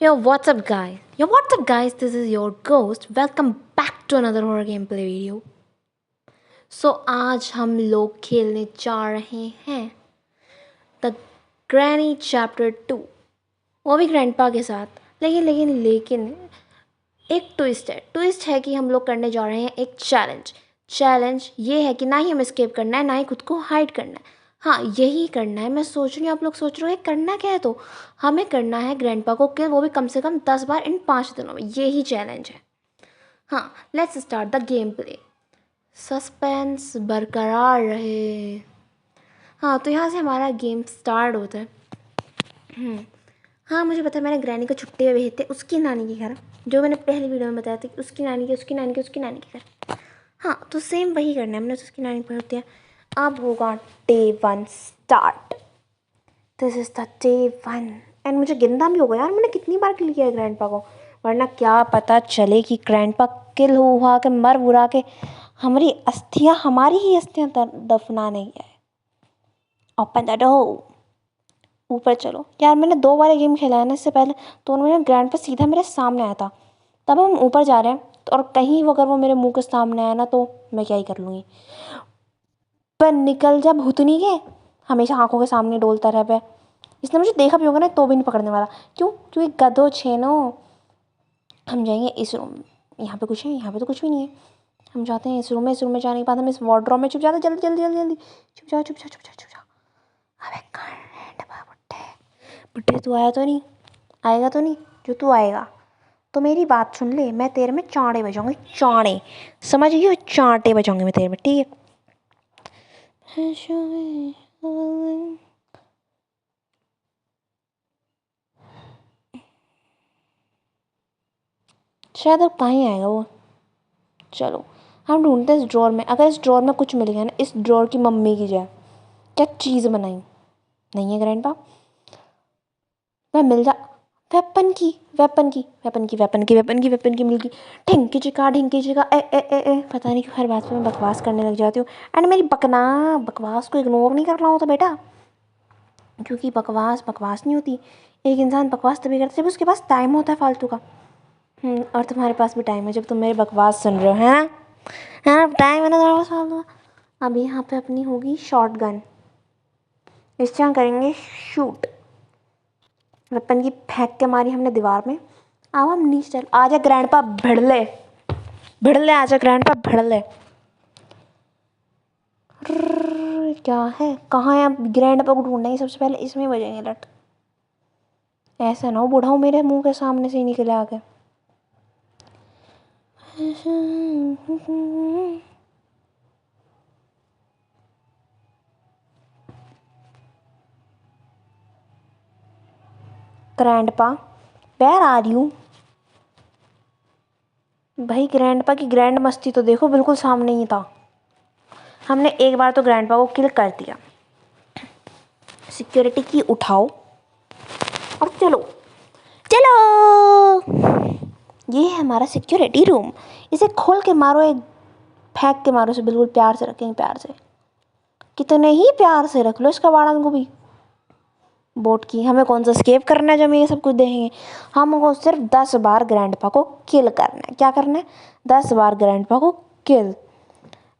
What's up, guys? What's up, guys? This is your ghost. Welcome back to another horror gameplay video. आज हम लोग खेलने जा रहे हैं द ग्रैनी चैप्टर 2, वो भी ग्रैंडपा के साथ। लेकिन एक ट्विस्ट है कि हम लोग करने जा रहे हैं एक चैलेंज ये है कि ना ही हमें एस्केप करना है, ना ही खुद को हाइड करना है। हाँ, यही करना है। मैं सोच रही हूँ, आप लोग सोच रहे हो करना क्या है, तो हमें करना है ग्रैंडपा को किल, वो भी कम से कम 10 बार इन 5 दिनों में। यही चैलेंज है। हाँ, let's start the game play. Suspense बरकरार रहे। हाँ, तो यहाँ से हमारा गेम स्टार्ट होता है। हाँ, मुझे पता है, मैंने ग्रैनी को छुट्टी पे भेजे थे उसकी नानी के घर, जो मैंने पहली वीडियो में बताया था कि उसकी नानी के घर। हाँ, तो सेम वही करना है। हमने उसकी नानी को भेज दिया। अब होगा day 1 start. This is the day 1 and मुझे गिनना भी होगा यार, मैंने कितनी बार किल किया है ग्रैंडपा को, वरना क्या पता चले कि ग्रैंडपा किल हुआ के मर बुरा के हमारी ही अस्थियाँ दफनाने गया है। Open the door. ऊपर चलो यार, मैंने 2 बार गेम खेला है ना इससे पहले, तो उन्होंने ग्रैंडपा सीधा मेरे सामने आया था। तब हम ऊपर जा रहे हैं, तो और कहीं अगर वो मेरे मुंह के सामने आया ना, तो मैं क्या ही कर लूँगी। पर निकल जा भूतनी के, हमेशा आंखों के सामने डोलता रह पे। इसने मुझे देखा भी होगा ना, तो भी नहीं पकड़ने वाला। क्यों? क्योंकि गधो छेनो। हम जाएंगे इस रूम। यहाँ पे कुछ है? यहाँ पे तो कुछ भी नहीं है। हम जाते हैं इस रूम में जाने के बाद हम इस वार्डरोब में छुप जाते हैं। जल्दी छुप जा। अबे ग्रैंडपा बुड्ढे तू आया तो नहीं? आएगा तो नहीं? जो तू आएगा तो मेरी बात सुन ले, मैं तेरे में चांटे बजाऊंगी। चांटे समझ गई? चांटे बजाऊंगी मैं तेरे में, ठीक है? शायद अब कहीं आएगा वो। चलो हम ढूंढते हैं इस ड्रॉर में। अगर इस ड्रॉर में कुछ मिल गया ना, इस ड्रॉर की मम्मी की जाए क्या चीज़ बनाई नहीं है ग्रैंडपा, मैं मिल जा। वेपन की मिल गई। ढिंकी चिका पता नहीं क्यों हर बात पे मैं बकवास करने लग जाती हूँ। एंड मेरी बकवास को इग्नोर नहीं करना होता बेटा, क्योंकि बकवास नहीं होती। एक इंसान बकवास तभी करता है जब उसके पास टाइम होता है फालतू का। और तुम्हारे पास भी टाइम है जब तुम मेरी बकवास सुन रहे हो, है ना? हाँ, टाइम है ना तुम्हारे पास फालतू का। अब यहाँ पे अपनी होगी शॉर्ट गन, इस यहाँ करेंगे शूट। वेपन की फेंक के मारी हमने दीवार में। अब हम नीचे चल। आजा ग्रैंडपा भिड़ले आजा ग्रैंडपा भिड़ले। क्या है? कहाँ है? अब ग्रैंडपा को ढूंढना है सबसे पहले, इसमें बजेंगे लट। ऐसा ना हो बुढ़ाऊ मेरे मुंह के सामने से ही निकले आके। Grandpa where are you? भाई ग्रैंडपा की ग्रैंड मस्ती तो देखो, बिल्कुल सामने ही था। हमने एक बार तो ग्रैंडपा को किल कर दिया। सिक्योरिटी की उठाओ और चलो। ये है हमारा सिक्योरिटी रूम। इसे खोल के मारो, एक फेंक के मारो, इसे बिल्कुल प्यार से रखेंगे। प्यार से कितने ही प्यार से रख लो इस कबाड़न को भी। बोट की हमें कौन सा स्केप करना है जब ये सब कुछ देखेंगे। हमको सिर्फ 10 बार ग्रैंडपा को किल करना है। क्या करना है? 10 बार ग्रैंडपा को किल।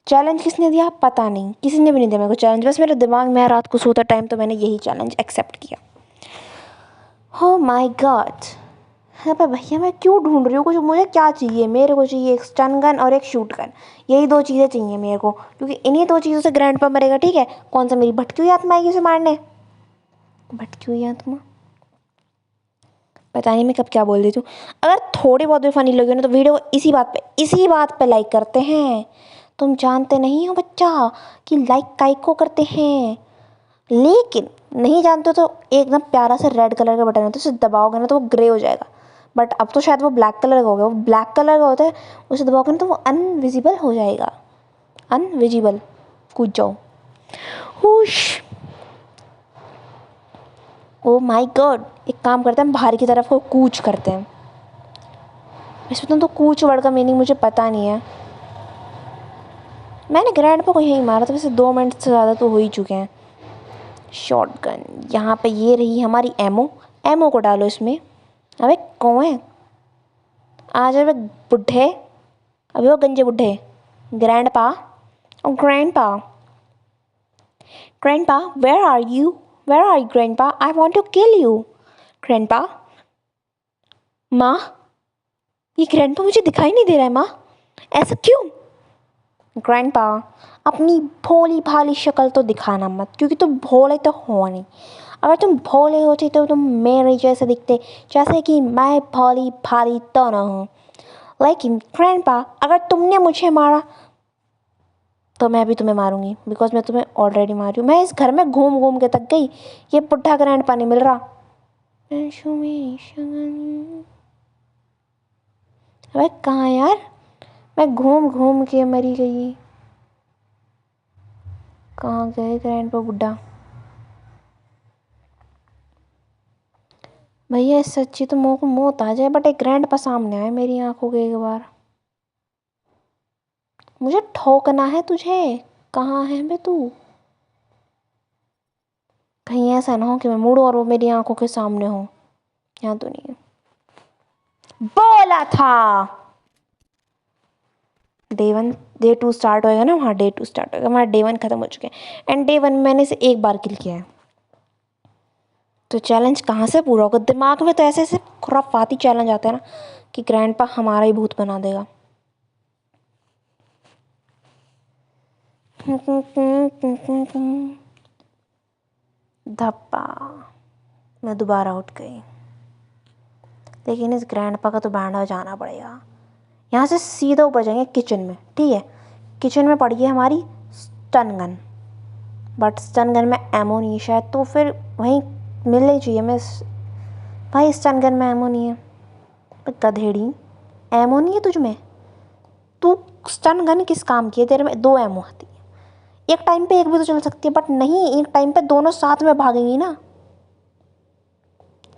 चैलेंज किसने दिया? पता नहीं, किसी ने भी नहीं दिया मेरे को चैलेंज। बस मेरे दिमाग में रात को सोता टाइम तो मैंने यही चैलेंज एक्सेप्ट किया। हो माय गॉड। हाँ पर भैया मैं क्यों ढूंढ रही हूँ कुछ? मुझे क्या चाहिए? मेरे को चाहिए एक स्टन गन और एक शूट गन। यही 2 चीज़ें चाहिए मेरे को, क्योंकि इन्हीं 2 चीज़ों से ग्रैंडपा मरेगा, ठीक है? कौन सा मेरी भटकी हुई आत्मा आएगी उसे मारने? भटकी हुई आत्मा? पता नहीं मैं कब क्या बोल देती हूँ। अगर थोड़ी बहुत भी फनी लगी ना, तो वीडियो को इसी बात पे लाइक करते हैं। तुम जानते नहीं हो बच्चा कि लाइक काइक को करते हैं। लेकिन नहीं जानते हो तो एकदम प्यारा सा रेड कलर का बटन होता है, उसे दबाओगे ना तो वो ग्रे हो जाएगा। बट अब तो शायद वो ब्लैक कलर का हो गया। वो ब्लैक कलर का होता है, उसे दबाओगे ना तो वो अनविजिबल हो जाएगा। अनविजिबल। कूद जाओ। हुश। Oh my God. एक काम करते हैं, हम बाहर की तरफ को कूच करते हैं। इसमें तो कूच वर्ड का मीनिंग मुझे पता नहीं है। मैंने ग्रैंडपा को यहीं मारा था, वैसे 2 मिनट से ज़्यादा तो हो ही चुके हैं। शॉटगन यहाँ पे, ये रही हमारी एमो को डालो इसमें। अबे कौन है? आज अबे बुढ़े, अबे वो गंजे बुढ़े, ग्रैंड पा और ग्रैंड पा, grandpa where are you, where are you grandpa, I want to kill you. Grandpa, माँ, ये ग्रैंड पा मुझे दिखाई नहीं दे रहा है माँ, ऐसा क्यों? ग्रैंड पा, अपनी भोली भाली शक्ल तो दिखाना मत, क्योंकि तुम भोले तो हो नहीं। अगर तुम भोले होते तो तुम मेरे जैसे दिखते, जैसे कि मैं भोली भाली तो न हूँ। लेकिन ग्रैंडपा, अगर तुमने मुझे मारा तो मैं भी तुम्हें मारूंगी, बिकॉज मैं तुम्हें ऑलरेडी मारी हूँ। मैं इस घर में घूम घूम के थक गई, ये बुढ़ा ग्रैंडपा नहीं मिल रहा। अबे कहाँ यार, मैं घूम घूम के मरी गई। कहाँ गए ग्रैंडपा बुढ़ा? भैया सच्ची तो मुँह को मौत आ जाए, बट एक ग्रैंडपा सामने आए मेरी आंखों के एक बार। मुझे ठोकना है तुझे, कहाँ है बे तू? कहीं ऐसा ना हो कि मैं मुड़ूं और वो मेरी आंखों के सामने हो। यहाँ तो नहीं है। बोला था डे 2 स्टार्ट होएगा ना, वहाँ डे 2 स्टार्ट होएगा, वहाँ डे 1 खत्म हो चुके हैं। एंड डे 1 मैंने इसे एक बार किल किया है, तो चैलेंज कहाँ से पूरा होगा? दिमाग में तो ऐसे ऐसे खुराफाती चैलेंज आते हैं ना कि ग्रैंडपा हमारा ही भूत बना देगा। धप्पा, मैं दोबारा उठ गई। लेकिन इस ग्रैंडपा का तो बैंड जाना पड़ेगा। यहाँ से सीधा ऊपर जाएंगे किचन में, ठीक है? किचन में पड़ी है हमारी stun gun, but stun gun में एमो नहीं है शायद, तो फिर वहीं मिलनी चाहिए। मैं भाई स्टन गन में एमो नहीं है, गधेड़ी, एमो नहीं है तुझ में? तू स्टन गन किस काम की है? तेरे में 2 एमो आती है, एक टाइम पे एक भी तो चल सकती है, बट नहीं, एक टाइम पे दोनों साथ में भागेंगी ना।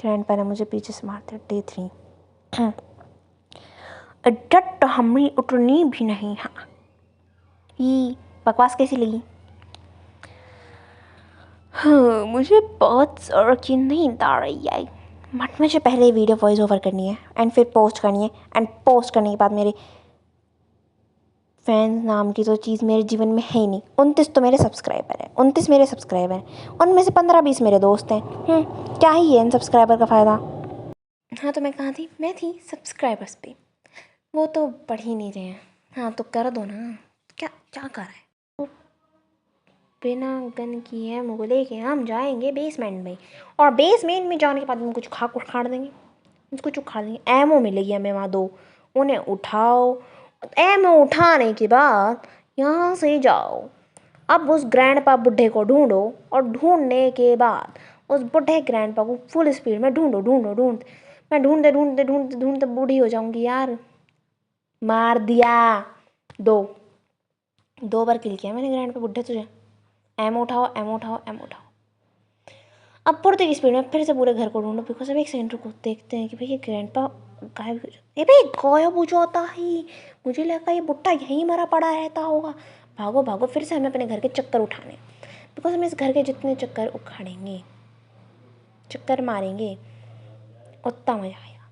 ग्रैंडपा ने मुझे पीछे से मार दिया। डे 3 डट हमें उतनी भी नहीं। हाँ, ये बकवास कैसी लगी? हाँ, मुझे बहुत ज़्यादा की नींद आ रही है, बट मुझे पहले वीडियो वॉइस ओवर करनी है एंड फिर पोस्ट करनी है, एंड पोस्ट करने के बाद मेरे फैंस नाम की तो चीज़ मेरे जीवन में है ही नहीं। 29 तो मेरे सब्सक्राइबर हैं, 29 मेरे सब्सक्राइबर हैं, उनमें से 15-20 मेरे दोस्त हैं। क्या ही है इन सब्सक्राइबर का फ़ायदा? हाँ, तो मैं कहाँ थी? मैं थी सब्सक्राइबर्स पे, वो तो पढ़ ही नहीं रहे हैं। हाँ तो कर दो ना, क्या क्या कर रहा है? बिना गन की है मुझे लेके हम जाएंगे बेसमेंट में, और बेसमेंट में जाने के बाद हम कुछ उखाड़ देंगे, कुछ उखाड़ देंगे। एमओ मिलेगी हमें वहाँ 2, उन्हें उठाओ। एमओ उठाने के बाद यहाँ से जाओ। अब उस ग्रैंडपा बुढ़े को ढूंढो, और ढूंढने के बाद उस बुढ़े ग्रैंडपा को फुल स्पीड में ढूंढो ढूंढो ढूंढ। मैं ढूंढते ढूंढते ढूंढते ढूंढते बूढ़ी हो जाऊंगी यार। मार दिया। 2 बार किल किया मैंने ग्रैंडपा बुढ़े तुझे। एमओ उठाओ, एमओ उठाओ, एमओ उठाओ। अब बढ़ते की स्पीड में फिर से पूरे घर को ढूंढो, बिकॉज अब एक सेकंड रुको, देखते हैं कि भाई ये ग्रैंडपा गायब हो जाता है। भाई गायब हो जाता है, मुझे लगा ये बुट्टा यहीं मरा पड़ा रहता होगा। भागो भागो, फिर से हमें अपने घर के चक्कर उठाने, बिकॉज हम इस घर के जितने चक्कर उखाड़ेंगे, चक्कर मारेंगे, उतना मजा आएगा।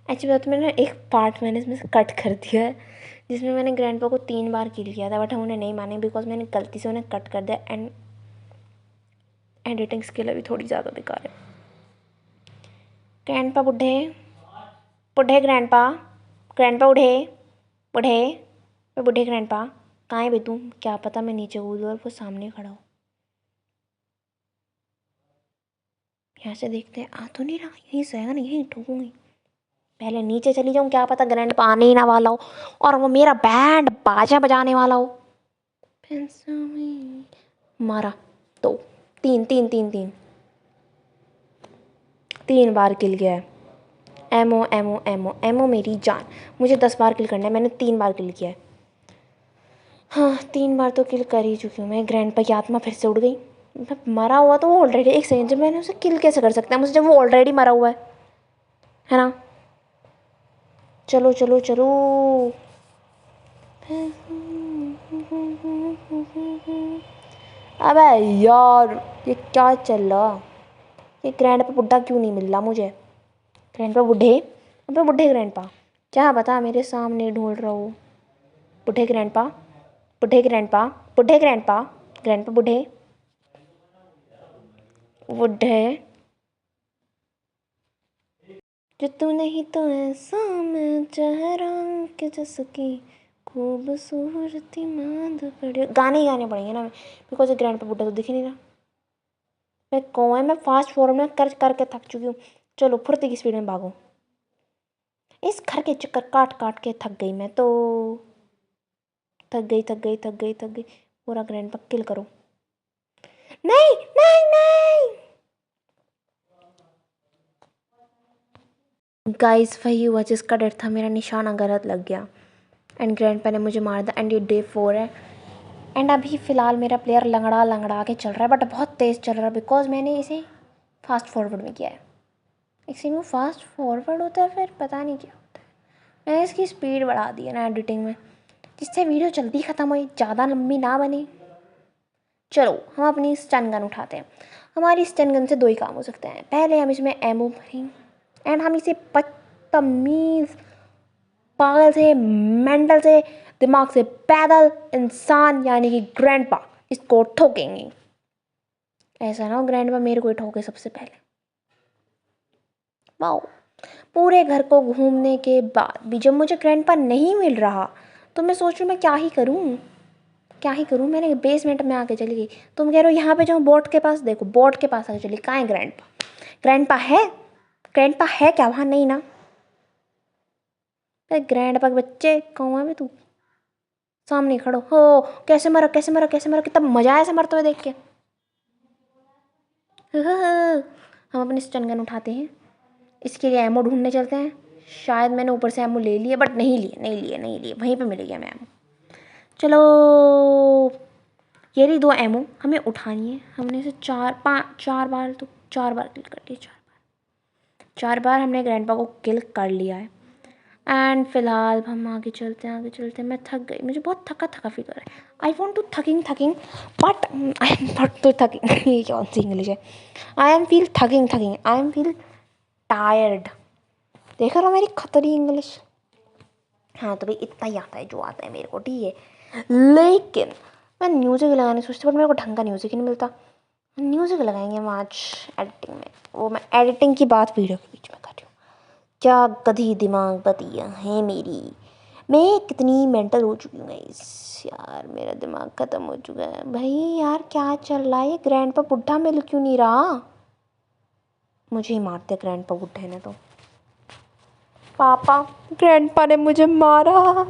एक्चुअली बात मैंने एक पार्ट मैंने इसमें से कट कर दिया है, जिसमें मैंने ग्रैंडपा को 3 बार किल किया था, बट हम उन्हें नहीं माने बिकॉज मैंने गलती से उन्हें कट कर दिया, एंड एडिटिंग स्किल अभी थोड़ी ज़्यादा बेकार है। ग्रैंडपा बुढ़े, बुढ़े ग्रैंडपा, ग्रैंडपा बुढ़े, बुढ़े, बुढ़े ग्रैंडपा कहाँ है बे तू? क्या पता मैं नीचे कूदूँ और वो सामने खड़ा हो। यहाँ से देखते हैं, आ तो नहीं रहा, यहीं से आएगा ना, यहीं ठोकूंगी। पहले नीचे चली जाऊँ, क्या पता ग्रैंडपा आने ही ना वाला हो और वो मेरा बैंड बाजा बजाने वाला हो। मारा, 2, 3 3 3 3 3 बार किल गया है। एमओ एमओ एमओ एमओ मेरी जान। मुझे 10 बार किल करना है, मैंने 3 बार किल किया है। हाँ, 3 बार तो किल कर ही चुकी हूँ मैं। ग्रैंडपा की आत्मा फिर से उड़ गई। मरा हुआ तो वो ऑलरेडी, एक सेकंड, जब मैंने उसे किल कैसे कर सकता है मुझे, जब वो ऑलरेडी मरा हुआ है ना? चलो चलो चलो। अबे यार ये क्या चल रहा, ये ग्रैंड पा बुढ़ा क्यों नहीं मिल रहा मुझे। ग्रैंड पा बुढ़े, अबे बुढ़े ग्रैंड पा, क्या बता मेरे सामने ढूंढ रहा हो। बुढ़े ग्रैंड पा, बुढ़े ग्रैंड पा, बुढ़े ग्रैंड पा, ग्रैंड पा बुढ़े बुढ़े, जो तू नहीं तो ऐसा मैं चेहरा के जसकी खूबसूरती मांद पड़े। गाने ही गाने पड़ेंगे ना बिकॉज ग्रैंड पा बुढ़ा तो दिख ही नहीं रहा। मैं कौन है, मैं फास्ट फॉरवर्ड में कर करके थक चुकी हूँ। चलो फुर्ती की स्पीड में भागो, इस घर के चक्कर काट काट के थक गई मैं तो, थक गई थक गई थक गई थक गई। पूरा ग्रैंड पा किल करो। नहीं नहीं नहीं गाइस, वही हुआ जिसका डर था, मेरा निशाना गलत लग गया एंड ग्रैंड पा ने मुझे मार दिया। एंड ये डे 4 है एंड अभी फ़िलहाल मेरा प्लेयर लंगड़ा लंगड़ा के चल रहा है बट बहुत तेज़ चल रहा है बिकॉज मैंने इसे फास्ट फॉरवर्ड में किया है। इसी में फास्ट फॉरवर्ड होता है, फिर पता नहीं क्या होता है। मैंने इसकी स्पीड बढ़ा दी है ना एडिटिंग में, जिससे वीडियो जल्दी ख़त्म हो, ज़्यादा लंबी ना बने। चलो हम अपनी स्टन गन उठाते हैं। हमारी स्टन गन से 2 ही काम हो सकते हैं। पहले हम इसमें एमो भरेंगे एंड हम इसे बदतमीज़ पागल से, मेंटल से, दिमाग से पैदल इंसान यानी कि ग्रैंड पा इसको ठोकेंगे। ऐसा ना हो ग्रैंड पा मेरे को ही ठोके सबसे पहले। वाओ, पूरे घर को घूमने के बाद भी जब मुझे ग्रैंड पा नहीं मिल रहा तो मैं सोच रही हूँ मैं क्या ही करूँ, क्या ही करूँ। मैंने बेसमेंट में आके चली गई, तुम कह रहे हो यहाँ पे जाऊँ बोर्ड के पास, देखो बोर्ड के पास आके चली। कहाँ है ग्रैंड पा? ग्रैंड पा है, ग्रैंड पा है क्या वहाँ? नहीं ना। ग्रैंड पा के बच्चे कौन है तू, सामने खड़ो हो। कैसे मरा कैसे मरा कैसे मरा, कितना मजा आया ऐसे मरते हुए देख के। हम अपनी स्टन गन उठाते हैं, इसके लिए एमो ढूंढने चलते हैं। शायद मैंने ऊपर से एमो ले लिए बट नहीं लिए, वहीं पे मिलेगी हमें एमो। चलो ये रही 2 एमो, हमें उठानी है। हमने इसे 4 बार तो 4 बार किल कर लिया, 4 बार हमने ग्रैंड पा को किल कर लिया है। एंड फिलहाल हम आगे चलते हैं। मैं थक गई, मुझे बहुत थका थका फील हो रहा है। आई वॉन्ट टू थकिंग but I am not to थकिंग। ये कौन सी इंग्लिश है? आई एम फील थकिंग, आई एम फील टायर्ड। देख रहा हो मेरी खतरी इंग्लिश। हाँ तो भाई इतना ही आता है जो आता है मेरे को, ठीक है। लेकिन मैं म्यूज़िक लगाने सोचती बट मेरे को ढंग का म्यूज़िक ही नहीं मिलता। म्यूज़िक लगाएंगे हम आज एडिटिंग में, वो मैं एडिटिंग की बात वीडियो के बीच में कर रही हूँ। क्या गधी दिमाग बतिया है मेरी, मैं कितनी मेंटल हो चुकी हूँ गाइस। यार मेरा दिमाग ख़त्म हो चुका है भाई। यार क्या चल रहा है, ये ग्रैंड पा बुढ़ा मिल क्यों नहीं रहा? मुझे ही मारते ग्रैंड पा बुढ़े ने तो। पापा, ग्रैंड पा ने मुझे मारा,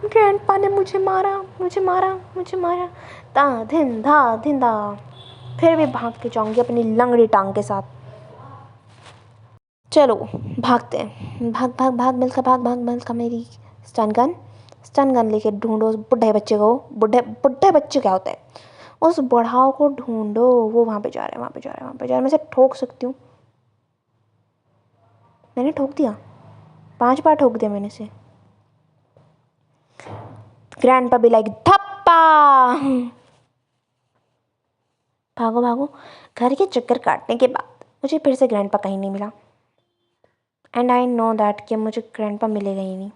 ग्रैंड पा ने मुझे मारा। ता धिंदा फिर भी भाग के जाऊंगी अपनी लंगड़ी टांग के साथ। चलो भागते हैं, भाग मिल का मेरी स्टन गन लेके ढूंढो उस बुढ़े बच्चे को। बुढ़े बच्चे क्या होता है, उस बुढ़ाओ को ढूंढो। वो वहाँ पे जा रहा है। मैं इसे ठोक सकती हूँ। मैंने ठोक दिया, 5 बार ठोक दिया मैंने इसे। ग्रैंड पा बी लाइक धप्पा। भागो। घर के चक्कर काटने के बाद मुझे फिर से ग्रैंड पा कहीं नहीं मिला एंड आई नो दैट कि मुझे ग्रैंड पा मिलेगा ही नहीं।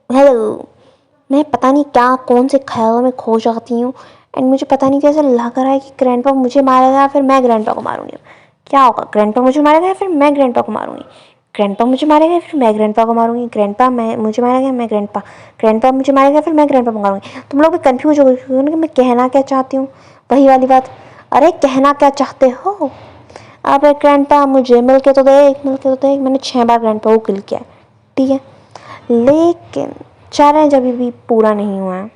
हेलो, मैं पता नहीं क्या कौन से ख्यालों में खो जाती हूँ एंड मुझे पता नहीं कैसे लग रहा है कि ग्रैंड पा मुझे मारेगा फिर मैं ग्रैंड पा को मारूंगी। क्या होगा, ग्रैंड पा मुझे मारेगा फिर मैं ग्रैंड पा को मारूंगी, ग्रैंड पा मुझे मारेगा फिर मैं ग्रैंड पा को मारूंगी, ग्रैंड पा मुझे मारेगा मैं ग्रैंड पा मुझे मारेगा फिर मैं ग्रैंड पा को मारूंगी। तुम लोग भी कन्फ्यूज हो गए कि मैं कहना क्या चाहती हूँ, वही वाली बात। अरे कहना क्या चाहते हो? अब ग्रैंड पा मुझे मिल के तो देख। मैंने 6 बार ग्रैंड पा को किल किया है, ठीक है, लेकिन चैलेंज अभी भी पूरा नहीं हुआ है।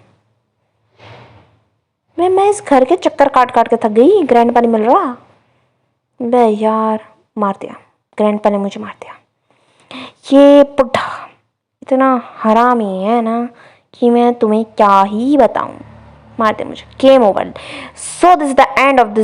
मैं इस घर के चक्कर काट के थक गई, ग्रैंड पा नहीं मिल रहा। बे यार मार दिया, ग्रैंड पा ने मुझे मार दिया। ये बुढ़ा इतना हरामी है ना कि मैं तुम्हें क्या ही बताऊं। मार दे मुझे, game over. So this is the end of this